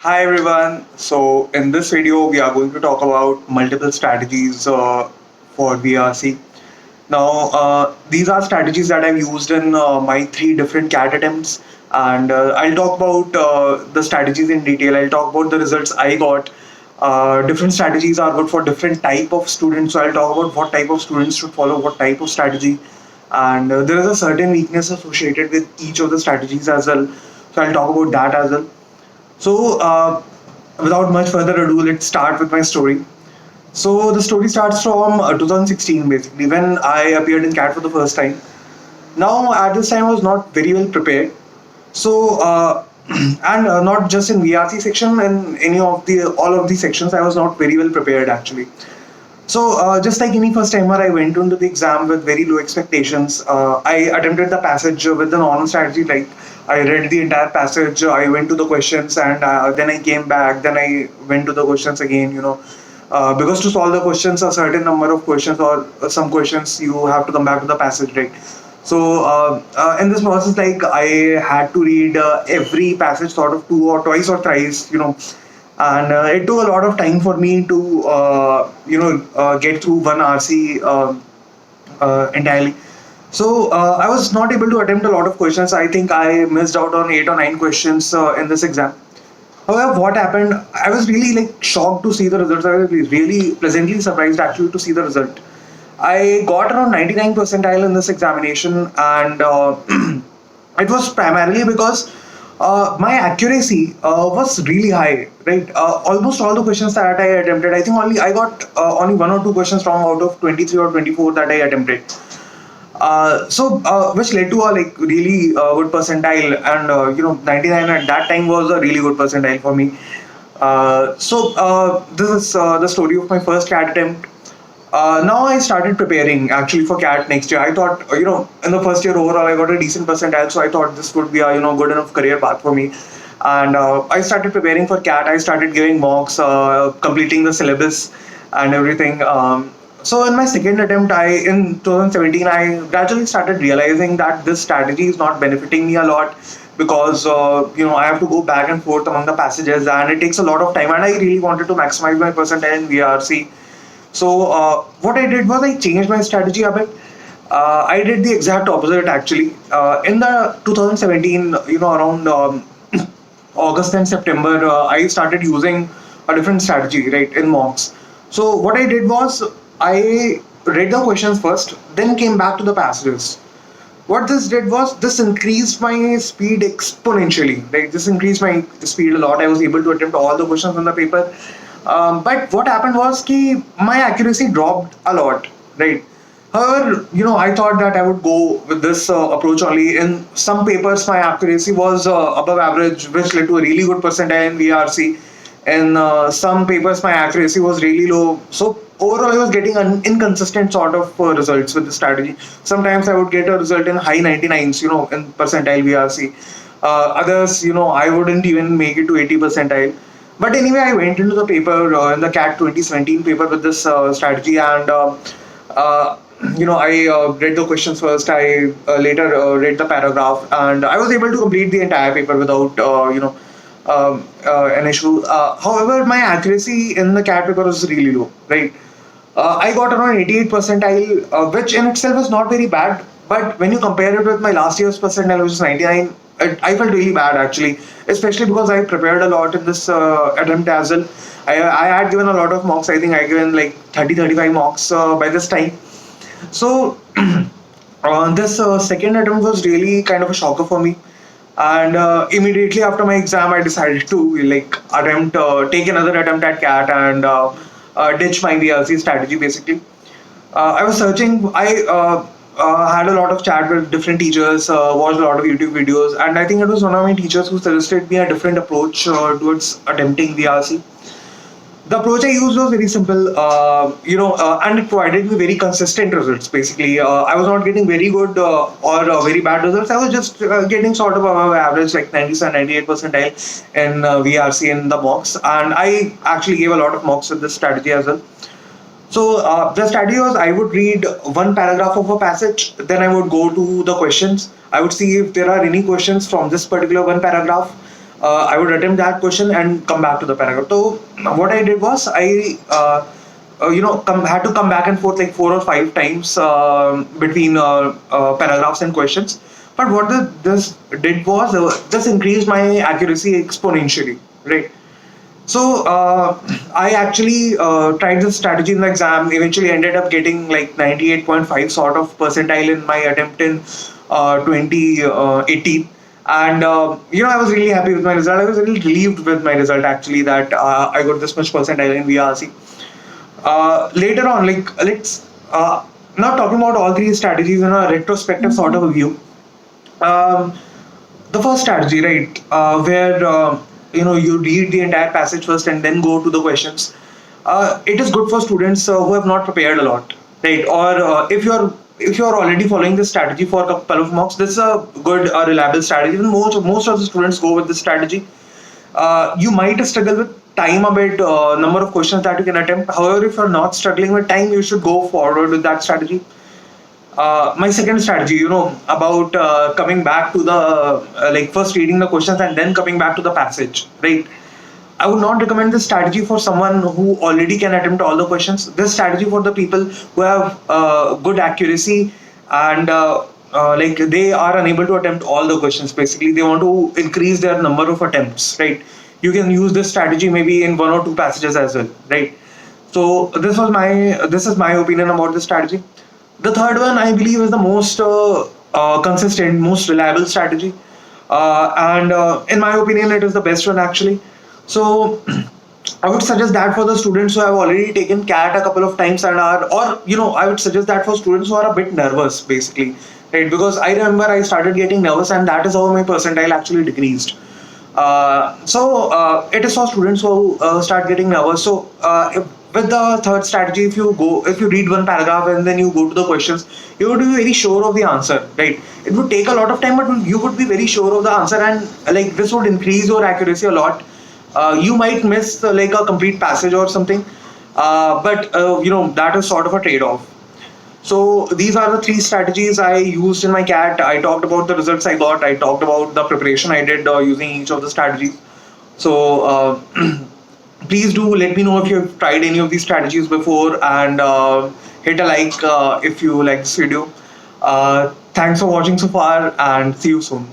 Hi everyone. So in this video, we are going to talk about multiple strategies for VRC. Now, these are strategies that I've used in my three different CAT attempts, and I'll talk about the strategies in detail. I'll talk about the results I got. Different strategies are good for different type of students. So I'll talk about what type of students should follow what type of strategy, and there is a certain weakness associated with each of the strategies as well. So I'll talk about that as well. So, without much further ado, let's start with my story. So, the story starts from 2016, basically, when I appeared in CAT for the first time. Now, at this time, I was not very well prepared. So, and not just in VRC section, in any of the all of the sections, I was not very well prepared actually. So, just like any first timer, I went into the exam with very low expectations. I attempted the passage with the normal strategy, like I read the entire passage, I went to the questions, and then I came back, then I went to the questions again, because to solve the questions, a certain number of questions or some questions, you have to come back to the passage, right? So, in this process, like I had to read every passage sort of two or twice or thrice, and it took a lot of time for me to get through one RC entirely. So I was not able to attempt a lot of questions. I think I missed out on 8 or 9 questions in this exam. However, what happened, I was really like shocked to see the results. I was really pleasantly surprised actually to see the result. I got around 99 percentile in this examination, and it was primarily because my accuracy was really high, right? Almost all the questions that I attempted, I think only I got only 1 or 2 questions wrong out of 23 or 24 that I attempted. So, which led to a like really good percentile, and 99 at that time was a really good percentile for me. So, this is the story of my first CAT attempt. Now I started preparing actually for CAT next year. I thought, in the first year overall, I got a decent percentile, so I thought this would be a good enough career path for me. And I started preparing for CAT. I started giving mocks, completing the syllabus, and everything. So in my second attempt, in 2017, I gradually started realizing that this strategy is not benefiting me a lot because I have to go back and forth among the passages, and it takes a lot of time. And I really wanted to maximize my percentile in VRC. So what I did was I changed my strategy a bit. I did the exact opposite actually. In the 2017, around August and September, I started using a different strategy, right, in mocks. So what I did was I read the questions first, then came back to the passages. What this did was this increased my speed exponentially. Right, this increased my speed a lot. I was able to attempt all the questions on the paper. But what happened was कि my accuracy dropped a lot, right? However, I thought that I would go with this approach only. In some papers, my accuracy was above average, which led to a really good percentile in VRC. In some papers, my accuracy was really low. So overall, I was getting an inconsistent sort of results with the strategy. Sometimes I would get a result in high 99s, in percentile VRC. Others, I wouldn't even make it to 80 percentile. But anyway, I went into the paper in the CAT 2017 paper with this strategy, and uh, I read the questions first. I later read the paragraph, and I was able to complete the entire paper without an issue. However, my accuracy in the CAT paper was really low. Right, I got around 88 percentile, which in itself is not very bad. But when you compare it with my last year's percentile, which is 99, I felt really bad actually, especially because I prepared a lot in this attempt as well. I had given a lot of mocks. I think I given like 30-35 mocks by this time. So this second attempt was really kind of a shocker for me. And immediately after my exam, I decided to like take another attempt at CAT and ditch my VLC strategy basically. I was searching. I had a lot of chat with different teachers, watched a lot of YouTube videos, and I think it was one of my teachers who suggested me a different approach towards attempting VRC. The approach I used was very simple, and it provided me very consistent results. Basically, I was not getting very good or very bad results. I was just getting sort of above average, like 97, 98 percentile in VRC in the mocks, and I actually gave a lot of mocks with this strategy as well. So the strategy was I would read one paragraph of a passage, then I would go to the questions. I would see if there are any questions from this particular one paragraph. I would attempt that question and come back to the paragraph. So what I did was had to come back and forth like 4 or 5 times between paragraphs and questions. But what this did was this increased my accuracy exponentially, right? So I actually tried this strategy in the exam. Eventually, ended up getting like 98.5 sort of percentile in my attempt in 2018. And I was really happy with my result. I was really relieved with my result actually that I got this much percentile in VRC. Later on, like let's now talking about all three strategies in a retrospective sort of a view. Um, the first strategy, right, where you read the entire passage first and then go to the questions. It is good for students who have not prepared a lot, right? Or if you're already following this strategy for a couple of marks, this is a good, reliable strategy. And most of the students go with this strategy. You might struggle with time a bit, number of questions that you can attempt. However, if you're not struggling with time, you should go forward with that strategy. My second strategy, about coming back to the like first reading the questions and then coming back to the passage, right? I would not recommend this strategy for someone who already can attempt all the questions. This strategy for the people who have good accuracy and like they are unable to attempt all the questions. Basically, they want to increase their number of attempts, right? You can use this strategy maybe in 1 or 2 passages as well, right? So this is my opinion about this strategy. The third one, I believe, is the most consistent, most reliable strategy, and in my opinion, it is the best one actually. So, I would suggest that for the students who have already taken CAT a couple of times and I would suggest that for students who are a bit nervous, basically, right? Because I remember I started getting nervous, and that is how my percentile actually decreased. It is for students who start getting nervous. So with the third strategy, if you read one paragraph and then you go to the questions, you would be very sure of the answer, right? It would take a lot of time, but you would be very sure of the answer, and like this would increase your accuracy a lot. You might miss like a complete passage or something, but that is sort of a trade-off. So these are the three strategies I used in my CAT. I talked about the results I got. I talked about the preparation I did using each of the strategies. So please do let me know if you've tried any of these strategies before, and hit a like if you like this video. Thanks for watching so far, and see you soon.